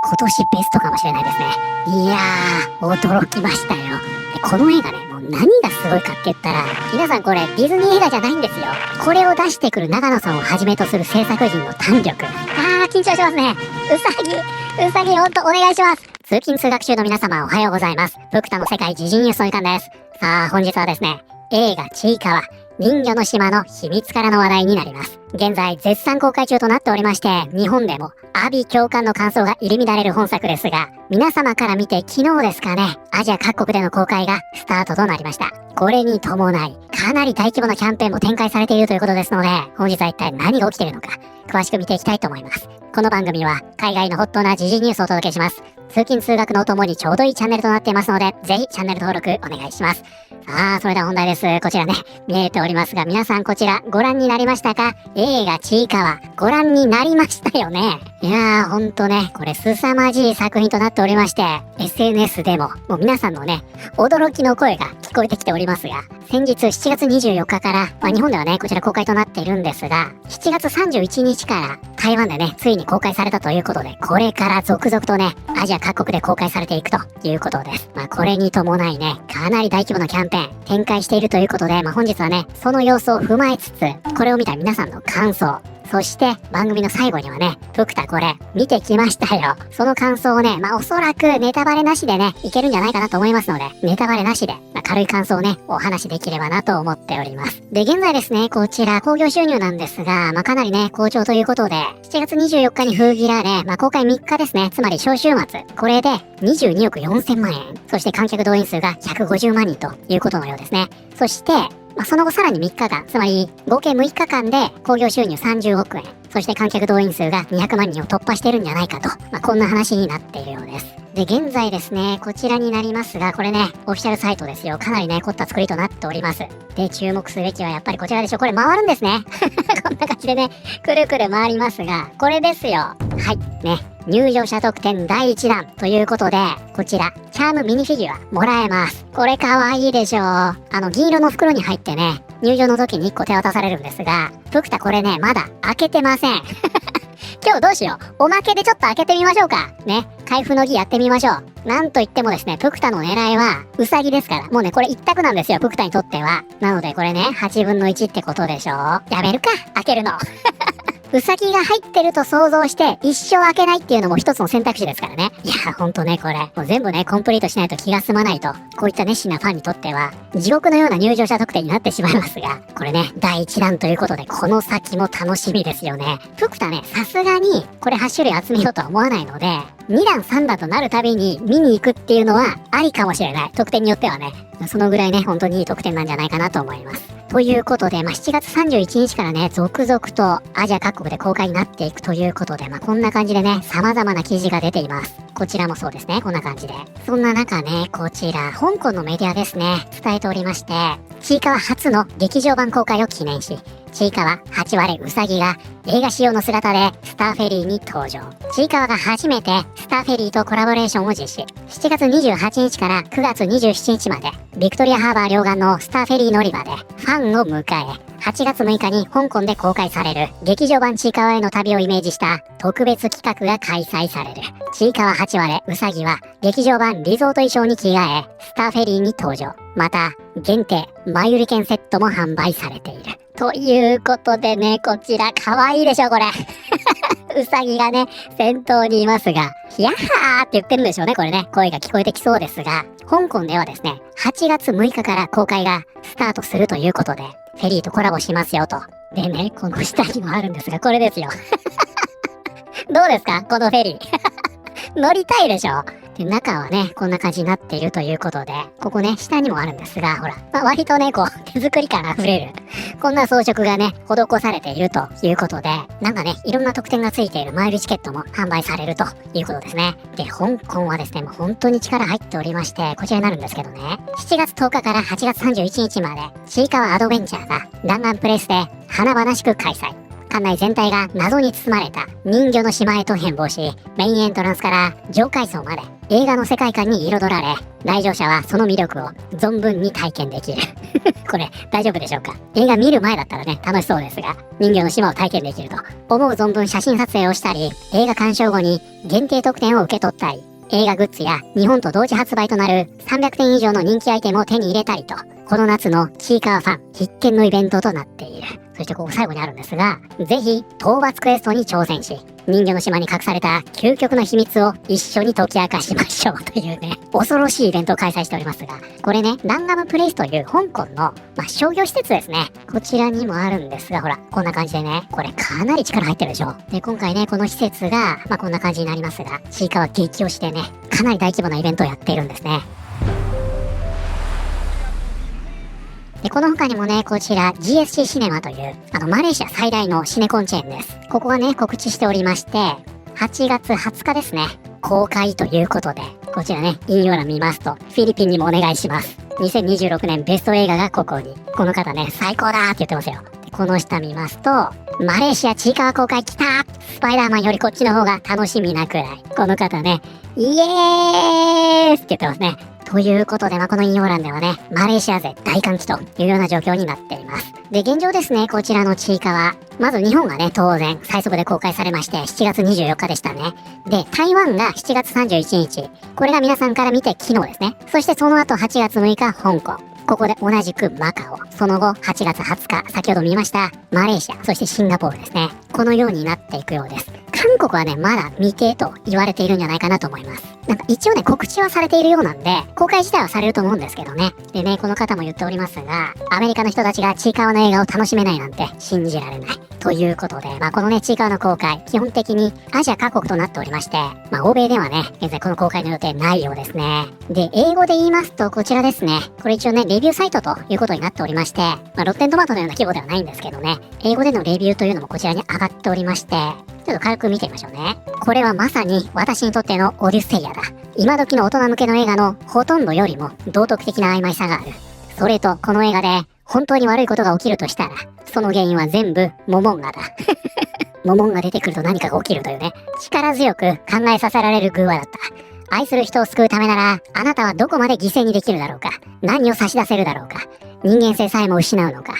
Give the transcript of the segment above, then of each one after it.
今年ベストかもしれないですね。いやー、驚きましたよ。で、この映画ね、もう何がすごいかって言ったら、皆さんこれディズニー映画じゃないんですよ。これを出してくる長野さんをはじめとする制作陣の胆力。緊張しますね。うさぎほんとお願いします。通勤通学中の皆様おはようございます。ブクタの世界自陣ニュースの時間です。さあ、本日はですね、映画ちいかわ人魚の島の秘密からの話題になります。現在絶賛公開中となっておりまして、日本でも阿鼻共感の感想が入り乱れる本作ですが、皆様から見て昨日ですかね、アジア各国での公開がスタートとなりました。これに伴い、かなり大規模なキャンペーンも展開されているということですので、本日は一体何が起きているのか、詳しく見ていきたいと思います。この番組は海外のホットな時事ニュースをお届けします。通勤通学のお供にちょうどいいチャンネルとなっていますので、ぜひチャンネル登録お願いします。さあ、それでは本題です。こちらね、見えておりますが、皆さんこちらご覧になりましたか？映画ちいかわ、ご覧になりましたよね。いやー、ほんとね、これ凄まじい作品となっておりまして、SNS でも、もう皆さんのね、驚きの声が聞こえてきておりますが、先日7月24日から、日本ではね、こちら公開となっているんですが、7月31日から台湾でね、ついに公開されたということで、これから続々とね、アジア各国で公開されていくということです。これに伴いね、かなり大規模なキャンペーン展開しているということで、本日はね、その様子を踏まえつつ、これを見た皆さんの感想、そして番組の最後にはね、ブクタこれ見てきましたよ。その感想をね、おそらくネタバレなしでね、いけるんじゃないかなと思いますので、ネタバレなしで、軽い感想をね、お話しできればなと思っております。で、現在ですね、こちら興行収入なんですが、かなりね、好調ということで、7月24日に封切られ、公開3日ですね、つまり小週末、これで22億4000万円、そして観客動員数が150万人ということのようですね。そして、その後さらに3日間、つまり合計6日間で興行収入30億円、そして観客動員数が200万人を突破してるんじゃないかと、こんな話になっているようです。で、現在ですね、こちらになりますが、これね、オフィシャルサイトですよ。かなりね、凝った作りとなっております。で、注目すべきはやっぱりこちらでしょ。これ回るんですね。こんな感じでね、くるくる回りますが、これですよ。はい、ね。入場者特典第1弾ということで、こちら、チャームミニフィギュアもらえます。これかわいいでしょう。銀色の袋に入ってね、入場の時に1個手渡されるんですが、ブクタこれね、まだ開けてません。今日どうしよう。おまけでちょっと開けてみましょうか。ね。開封の儀やってみましょう。なんといってもですね、ブクタの狙いは、ウサギですから。もうね、これ一択なんですよ、ブクタにとっては。なのでこれね、8分の1ってことでしょ。やめるか、開けるの。ウサギが入ってると想像して一生開けないっていうのも一つの選択肢ですからね。いや、ほんとね、これ。もう全部ね、コンプリートしないと気が済まないと。こういった熱心なファンにとっては、地獄のような入場者特典になってしまいますが、これね、第1弾ということで、この先も楽しみですよね。ブクタね、さすがに、これ8種類集めようとは思わないので、2弾3弾となるたびに見に行くっていうのはありかもしれない。特典によってはね。そのぐらいね、本当にいい特典なんじゃないかなと思います。ということで、7月31日からね、続々とアジア各国で公開になっていくということで、こんな感じでね、様々な記事が出ています。こちらもそうですね、こんな感じで。そんな中ね、こちら、香港のメディアですね、伝えておりまして、ちいかわ初の劇場版公開を記念し、ちいかわ8割うさぎが映画仕様の姿でスターフェリーに登場。ちいかわが初めてスターフェリーとコラボレーションを実施。7月28日から9月27日まで、ビクトリアハーバー両岸のスターフェリー乗り場でファンを迎え、8月6日に香港で公開される劇場版ちいかわへの旅をイメージした特別企画が開催される。ちいかわ8割うさぎは劇場版リゾート衣装に着替え、スターフェリーに登場。また、限定前売り券セットも販売されている。ということでね、こちら可愛いでしょ、これ。うさぎがね、先頭にいますが、ヒヤッハーって言ってるんでしょうね、これね。声が聞こえてきそうですが、香港ではですね、8月6日から公開がスタートするということで、フェリーとコラボしますよと。でね、この下にもあるんですが、これですよ。どうですか、このフェリー。乗りたいでしょ。で、中はね、こんな感じになっているということで、ここね、下にもあるんですが、ほら、割とね、こう、手作り感あふれる。こんな装飾がね、施されているということで、なんかね、いろんな特典がついているマイルチケットも販売されるということですね。で、香港はですね、もう本当に力入っておりまして、こちらになるんですけどね、7月10日から8月31日まで、ちいかわアドベンチャーが弾丸プレスで華々しく開催。館内全体が謎に包まれた人魚の島へと変貌し、メインエントランスから上階層まで映画の世界観に彩られ、来場者はその魅力を存分に体験できる。これ、大丈夫でしょうか？映画見る前だったらね、楽しそうですが、人魚の島を体験できると、思う存分写真撮影をしたり、映画鑑賞後に限定特典を受け取ったり、映画グッズや日本と同時発売となる300点以上の人気アイテムを手に入れたりと、この夏のちいかわファン必見のイベントとなっている。そしてここ最後にあるんですが、ぜひ討伐クエストに挑戦し、人魚の島に隠された究極の秘密を一緒に解き明かしましょうというね、恐ろしいイベントを開催しておりますが、これね、ランガムプレイスという香港の、商業施設ですね。こちらにもあるんですが、ほら、こんな感じでね、これかなり力入ってるでしょ。で、今回ね、この施設が、こんな感じになりますが、ちいかわ激推してね、かなり大規模なイベントをやっているんですね。で、この他にもね、こちら GSC シネマという、マレーシア最大のシネコンチェーンです。ここがね、告知しておりまして、8月20日ですね、公開ということで、こちらね、引用欄見ますと、フィリピンにもお願いします。2026年ベスト映画がここに。この方ね、最高だーって言ってますよ。で、この下見ますと、マレーシアちいかわ公開来たー！スパイダーマンよりこっちの方が楽しみなくらい。この方ね、イエーイって言ってますね。ということで、この引用欄ではね、マレーシア勢大歓喜というような状況になっています。で、現状ですね、こちらのちいかわ。まず日本がね、当然、最速で公開されまして、7月24日でしたね。で、台湾が7月31日。これが皆さんから見て昨日ですね。そしてその後8月6日、香港。ここで同じくマカオ。その後、8月20日、先ほど見ました、マレーシア、そしてシンガポールですね。このようになっていくようです。韓国はね、まだ未定と言われているんじゃないかなと思います。一応ね、告知はされているようなんで、公開自体はされると思うんですけどね。でね、この方も言っておりますが、アメリカの人たちがちいかわの映画を楽しめないなんて信じられない。ということで、このね、ちいかわの公開、基本的にアジア各国となっておりまして、欧米ではね、現在この公開の予定ないようですね。で、英語で言いますと、こちらですね。これ一応ね、レビューサイトということになっておりまして、ロッテントマトのような規模ではないんですけどね、英語でのレビューというのもこちらに上がっておりまして、ちょっと軽く見てみましょうね。これはまさに私にとってのオデュッセイアだ。今時の大人向けの映画のほとんどよりも道徳的な曖昧さがある。それと、この映画で本当に悪いことが起きるとしたら、その原因は全部モモンガだ。モモンガ出てくると何かが起きるというね、力強く考えさせられる偶話だった。愛する人を救うためなら、あなたはどこまで犠牲にできるだろうか。何を差し出せるだろうか。人間性さえも失うのか。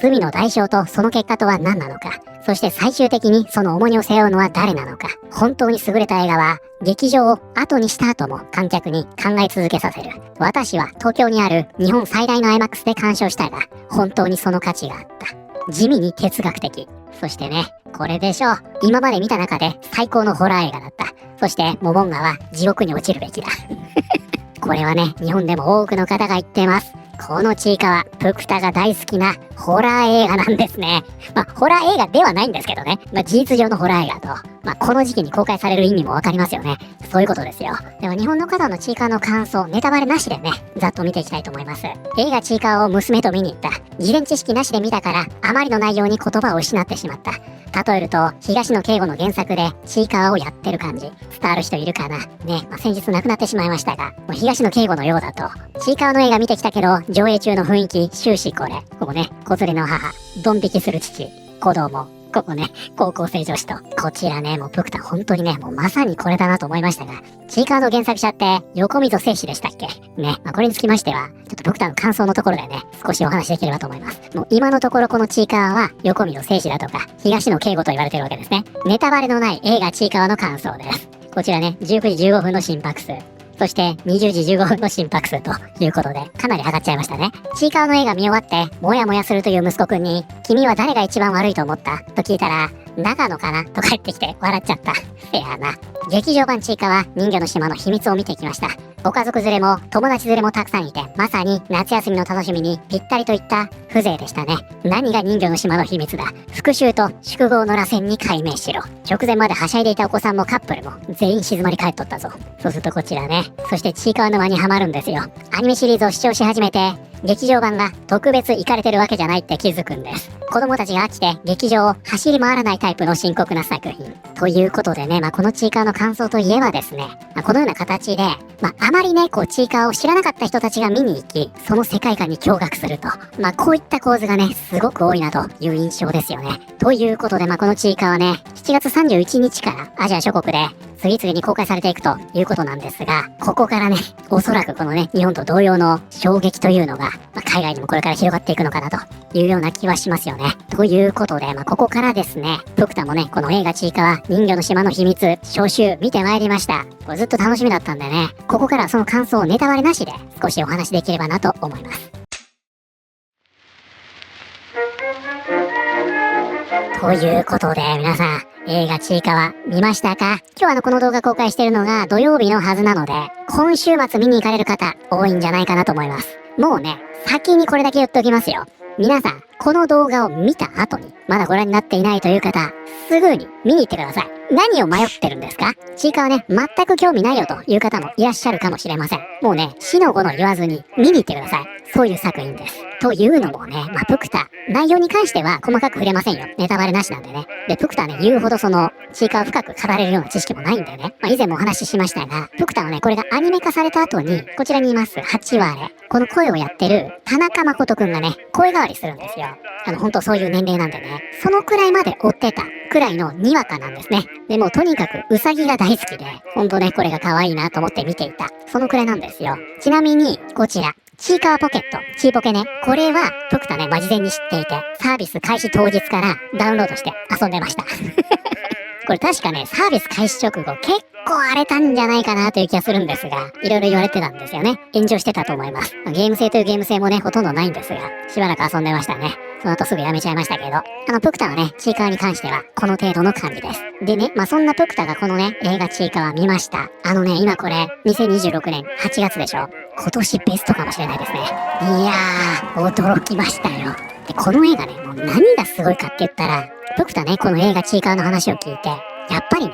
罪の代償とその結果とは何なのか。そして最終的にその重荷を背負うのは誰なのか。本当に優れた映画は、劇場を後にした後も観客に考え続けさせる。私は東京にある日本最大の IMAX で鑑賞したが、本当にその価値があった。地味に哲学的。そしてね、これでしょう。今まで見た中で最高のホラー映画だった。そして、モモンガは地獄に落ちるべきだ。これはね、日本でも多くの方が言っています。このちいかわ、プクタが大好きなホラー映画なんですね。ホラー映画ではないんですけどね。事実上のホラー映画と、この時期に公開される意味もわかりますよね。そういうことですよ。では日本の方のちいかわの感想、ネタバレなしでね、ざっと見ていきたいと思います。映画ちいかわを娘と見に行った。事前知識なしで見たから、あまりの内容に言葉を失ってしまった。例えると、東野圭吾の原作でちいかわをやってる感じ。伝わる人いるかなね、先日亡くなってしまいましたが、東野圭吾のようだと、ちいかわの映画見てきたけど、上映中の雰囲気、終始これ。ここね、子連れの母、ドン引きする父、子供。ここね、高校生女子と。こちらね、もうプクタ本当にね、もうまさにこれだなと思いましたが、ちいかわの原作者って、横溝正史でしたっけね、これにつきましては、ちょっとプクタの感想のところでね、少しお話しできればと思います。もう今のところこのちいかわは、横溝正史だとか、東野圭吾と言われてるわけですね。ネタバレのない映画ちいかわの感想です。こちらね、19時15分の心拍数。そして20時15分の心拍数ということで、かなり上がっちゃいましたね。ちいかわの映画見終わって、もやもやするという息子くんに、君は誰が一番悪いと思ったと聞いたら、長野かなと帰ってきて笑っちゃった。フェアな。劇場版ちいかわ人魚の島の秘密を見てきました。ご家族連れも友達連れもたくさんいて、まさに夏休みの楽しみにぴったりといった風情でしたね。何が人魚の島の秘密だ。復讐と宿業の螺旋に解明しろ。直前まではしゃいでいたお子さんもカップルも全員静まり返っとったぞ。そうするとこちらね。そしてちいかわの輪にはまるんですよ。アニメシリーズを視聴し始めて、劇場版が特別イカれてるわけじゃないって気づくんです。子供たちが飽きて劇場を走り回らないタイプの深刻な作品。ということでね、このちいかわの感想といえばですね、このような形で、あまりね、ちいかわを知らなかった人たちが見に行き、その世界観に驚愕すると。こういった構図がね、すごく多いなという印象ですよね。ということで、このちいかわね、7月31日からアジア諸国で次々に公開されていくということなんですが、ここからね、おそらくこのね、日本と同様の衝撃というのが、海外にもこれから広がっていくのかなというような気はしますよね。ということで、ここからですね、プクタもね、この映画ちいかわ人魚の島の秘密、招集見てまいりました。これずっと楽しみだったんでね、ここからその感想をネタバレなしで少しお話できればなと思います。ということで、皆さん、映画ちいかわ見ましたか？今日はこの動画公開しているのが土曜日のはずなので、今週末見に行かれる方多いんじゃないかなと思います。もうね、先にこれだけ言っておきますよ。皆さん、この動画を見た後に、まだご覧になっていないという方、すぐに見に行ってください。何を迷ってるんですか？ちいかわね、全く興味ないよという方もいらっしゃるかもしれません。もうね、死の子の言わずに見に行ってください。そういう作品です。というのもね、プクタ、内容に関しては細かく触れませんよ。ネタバレなしなんでね。で、プクタね、言うほどちいかわ深く語れるような知識もないんでね。以前もお話ししましたが、プクタはね、これがアニメ化された後に、こちらにいます8割、この声をやってる田中誠くんがね、声変わりするんですよ。本当そういう年齢なんでね。そのくらいまで追ってたくらいのにわかなんですね。でもとにかくウサギが大好きで、ほんとね、これが可愛いなと思って見ていた。そのくらいなんですよ。ちなみに、こちら。ちいかわポケット、ちいポケね。これは、プクタね、事前に知っていて、サービス開始当日からダウンロードして遊んでました。これ確かね、サービス開始直後、結構荒れたんじゃないかなという気がするんですが、いろいろ言われてたんですよね。炎上してたと思います。ゲーム性というゲーム性もね、ほとんどないんですが、しばらく遊んでましたね。その後すぐやめちゃいましたけど、プクタはね、ちいかわに関しては、この程度の感じです。でね、そんなプクタがこのね、映画ちいかわ見ました。今これ、2026年8月でしょ。今年ベストかもしれないですね。いやー、驚きましたよ。で、この映画ね、もう何がすごいかって言ったら、プクタね、この映画ちいかわの話を聞いて、やっぱりね、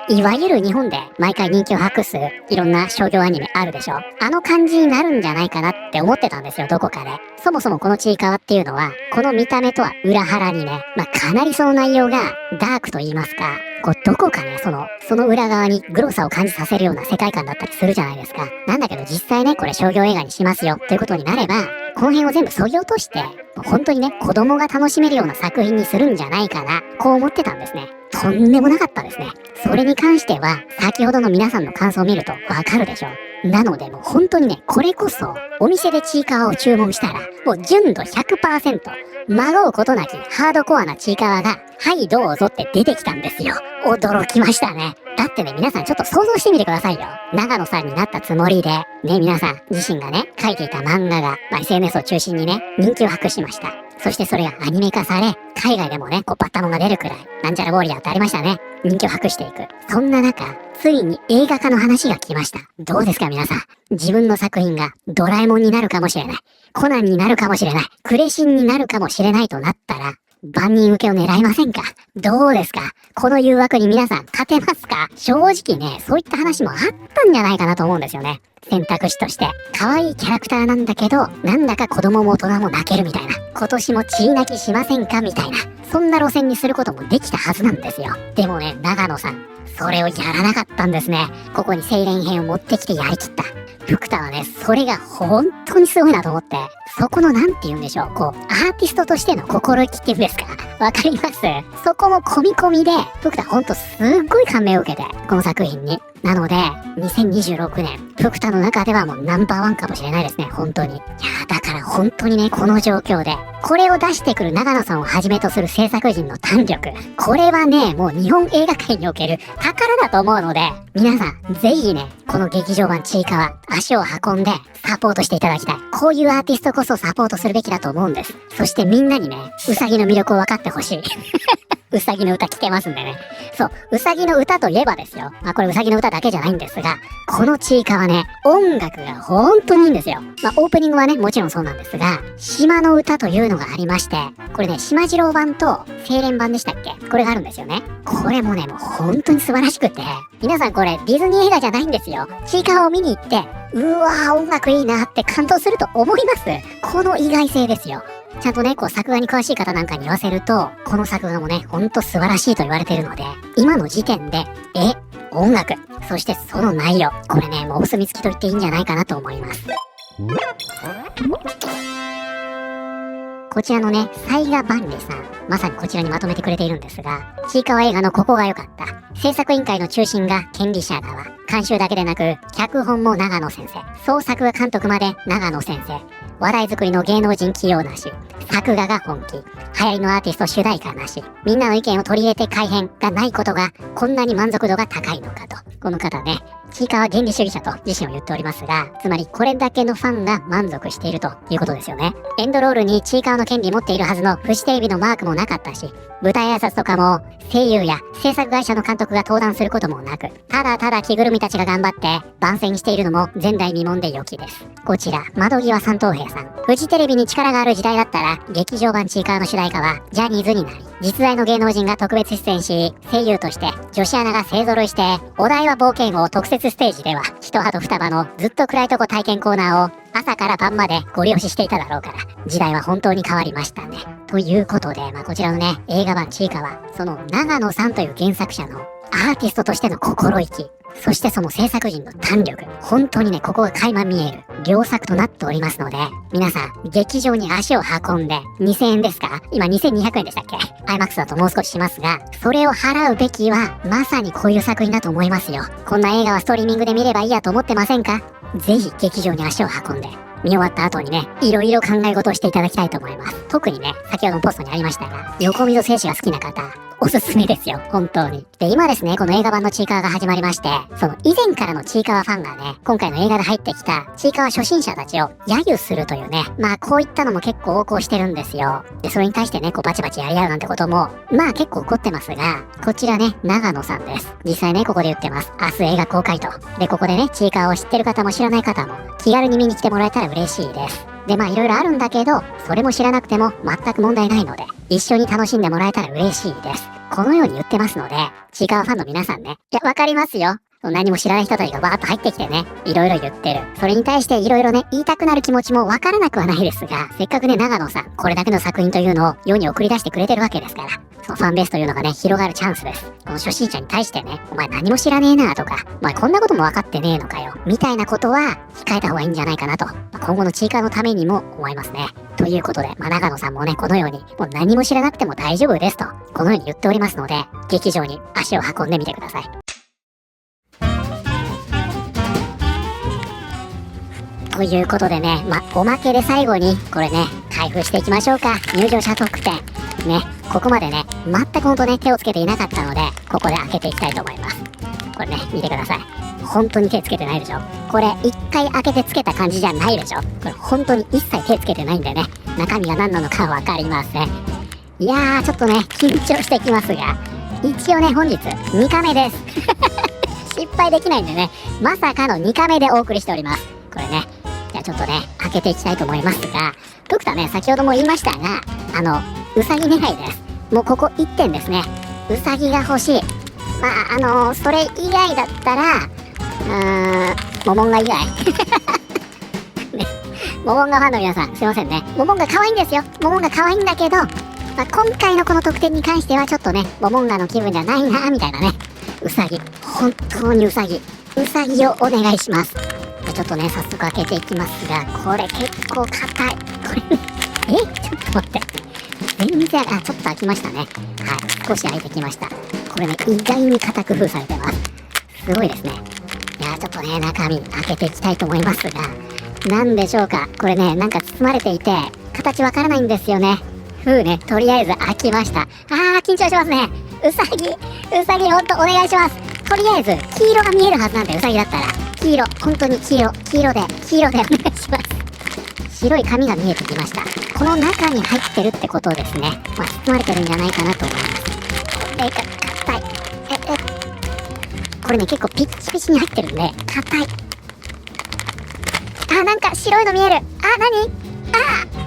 いわゆる日本で毎回人気を博すいろんな商業アニメあるでしょ。あの感じになるんじゃないかなって思ってたんですよ、どこかで。そもそもこのちいかわっていうのは、この見た目とは裏腹にね、かなりその内容がダークと言いますか、どこかね、その裏側にグロさを感じさせるような世界観だったりするじゃないですか。なんだけど実際ね、これ商業映画にしますよということになれば、この辺を全部削ぎ落として、本当にね、子供が楽しめるような作品にするんじゃないかな、こう思ってたんですね。とんでもなかったですね。それに関しては、先ほどの皆さんの感想を見るとわかるでしょ。なのでもう本当にね、これこそ、お店でちいかわを注文したら、もう純度 100%、まごうことなきハードコアなちいかわが、はいどうぞって出てきたんですよ。驚きましたね。だってね、皆さんちょっと想像してみてくださいよ。長野さんになったつもりで、ね、皆さん自身がね、書いていた漫画が、SNS を中心にね、人気を博しました。そしてそれがアニメ化され、海外でもね、バッタモンが出るくらい、なんちゃらウォーリアーってありましたね。人気を博していく。そんな中、ついに映画化の話が来ました。どうですか皆さん。自分の作品がドラえもんになるかもしれない。コナンになるかもしれない。クレシンになるかもしれないとなったら、万人受けを狙いませんか？どうですか？この誘惑に皆さん勝てますか？正直ね、そういった話もあったんじゃないかなと思うんですよね。選択肢として。可愛いキャラクターなんだけど、なんだか子供も大人も泣けるみたいな。今年も血泣きしませんかみたいな。そんな路線にすることもできたはずなんですよ。でもね、長野さん、それをやらなかったんですね。ここに青蓮編を持ってきてやりきった。プクタはね、それが本当にすごいなと思って、そこのなんて言うんでしょう、アーティストとしての心意気っていうんですか？わかります？そこも込み込みで、プクタほんとすっごい感銘を受けて、この作品に。なので、2026年、プクタの中ではもうナンバーワンかもしれないですね、本当に。いやだから本当にね、この状況で、これを出してくる長野さんをはじめとする制作陣の胆力。これはね、もう日本映画界における宝だと思うので、皆さん、ぜひね、この劇場版ちいかわ、足を運んで、サポートしていただきたい。こういうアーティストこそサポートするべきだと思うんです。そしてみんなにね、ウサギの魅力を分かってほしい。うさぎの歌聞けますんでね。そう、うさぎの歌といえばですよ。これうさぎの歌だけじゃないんですが、このちいかわね、音楽が本当にいいんですよ。オープニングはね、もちろんそうなんですが、島の歌というのがありまして、これね、島次郎版と青蓮版でしたっけ？これがあるんですよね。これもね、もう本当に素晴らしくて、皆さんこれディズニー映画じゃないんですよ。ちいかわを見に行って、うわー音楽いいなって感動すると思います。この意外性ですよ。ちゃんとね、作画に詳しい方なんかに言わせると、この作画もね、ほんと素晴らしいと言われているので、今の時点で、音楽、そしてその内容、これね、もうお墨付きと言っていいんじゃないかなと思います。こちらのね、雑賀万里さん、まさにこちらにまとめてくれているんですが、ちいかわ映画のここが良かった。制作委員会の中心が権利者側。監修だけでなく、脚本も長野先生。総作画監督まで長野先生。話題作りの芸能人起用なし。作画が本気。流行りのアーティスト主題歌なし。みんなの意見を取り入れて改変がないことが、こんなに満足度が高いのかと。この方ね、ちいかわ原理主義者と自身を言っておりますが、つまりこれだけのファンが満足しているということですよね。エンドロールにちいかわの権利持っているはずのフジテレビのマークもなかったし、舞台挨拶とかも声優や制作会社の監督が登壇することもなく、ただただ着ぐるみたちが頑張って番宣しているのも前代未聞で良きです。こちら、窓際三等兵さん。フジテレビに力がある時代だったら、劇場版ちいかわの主題歌はジャニーズになり、実在の芸能人が特別出演し、声優として女子アナが勢揃いして、お台場冒険王特設ステージでは、一葉と双葉のずっと暗いとこ体験コーナーを朝から晩までご利用ししていただろうから、時代は本当に変わりましたね。ということで、こちらのね、映画版ちいかわ、その長野さんという原作者のアーティストとしての心意気、そしてその制作陣の胆力、本当にね、ここが垣間見える良作となっておりますので、皆さん、劇場に足を運んで、2000円ですか？今2200円でしたっけ？ IMAX だともう少ししますが、それを払うべきは、まさにこういう作品だと思いますよ。こんな映画はストリーミングで見ればいいやと思ってませんか？ぜひ劇場に足を運んで、見終わった後にね、いろいろ考え事をしていただきたいと思います。特にね、先ほどのポストにありましたが、横溝静止が好きな方、おすすめですよ、本当に。で、今ですね、この映画版のちいかわが始まりまして、その以前からのちいかわファンがね、今回の映画で入ってきたちいかわ初心者たちを揶揄するというね、こういったのも結構横行してるんですよ。で、それに対してね、バチバチやり合うなんてことも、結構起こってますが、こちらね、長野さんです。実際ね、ここで言ってます。明日映画公開と。で、ここでね、ちいかわを知ってる方も知らない方も、気軽に見に来てもらえたら嬉しいです。で、いろいろあるんだけど、それも知らなくても全く問題ないので、一緒に楽しんでもらえたら嬉しいです。このように言ってますので、ちいかわファンの皆さんね、いや、わかりますよ。何も知らない人たちがバーッと入ってきてね、いろいろ言ってる。それに対していろいろね、言いたくなる気持ちもわからなくはないですが、せっかくね、長野さん、これだけの作品というのを世に送り出してくれてるわけですから、そのファンベースというのがね、広がるチャンスです。この初心者に対してね、お前何も知らねえなとか、こんなことも分かってねえのかよ、みたいなことは控えた方がいいんじゃないかなと、今後のちいかわのためにも思いますね。ということで、長野さんもね、このように、もう何も知らなくても大丈夫ですと、このように言っておりますので、劇場に足を運んでみてください。ということでね、おまけで最後に、これね、開封していきましょうか。入場者特典。ね、ここまでね、全くほんとね、手をつけていなかったので、ここで開けていきたいと思います。これね、見てください。本当に手つけてないでしょ。これ、一回開けてつけた感じじゃないでしょ。これ、本当に一切手つけてないんでね、中身が何なのかわかりません。いやー、ちょっとね、緊張してきますが、一応ね、本日、2カメです。失敗できないんでね、まさかの2カメでお送りしております。これね、じゃあちょっとね、開けていきたいと思いますが、ドクターね、先ほども言いましたが、うさぎ狙いです。もうここ1点ですね。うさぎが欲しい。それ以外だったら、モモンガ以外。ね、モモンガファンの皆さん、すいませんね。モモンガ可愛いんですよ。モモンガ可愛いんだけど、今回のこの特典に関してはちょっとね、モモンガの気分じゃないな、みたいなね。うさぎ。本当にうさぎ。うさぎをお願いします。ちょっとね、早速開けていきますが、これ結構硬い。これ、ちょっと待って。全然、ちょっと開きましたね。はい、少し開いてきました。これね、意外に硬く封されてます。すごいですね。いや、ちょっとね、中身開けていきたいと思いますが、なんでしょうか。これね、なんか包まれていて、形わからないんですよね。ね、とりあえず開きました。緊張しますね。うさぎ、ほんとお願いします。とりあえず、黄色が見えるはずなんで、うさぎだったら。黄色、本当に黄色でお願いします。白い紙が見えてきました。この中に入ってるってことですね。包まれてるんじゃないかなと思います。これが硬い。これね、結構ピッチピチに入ってるんで、硬い。なんか白いの見える。何？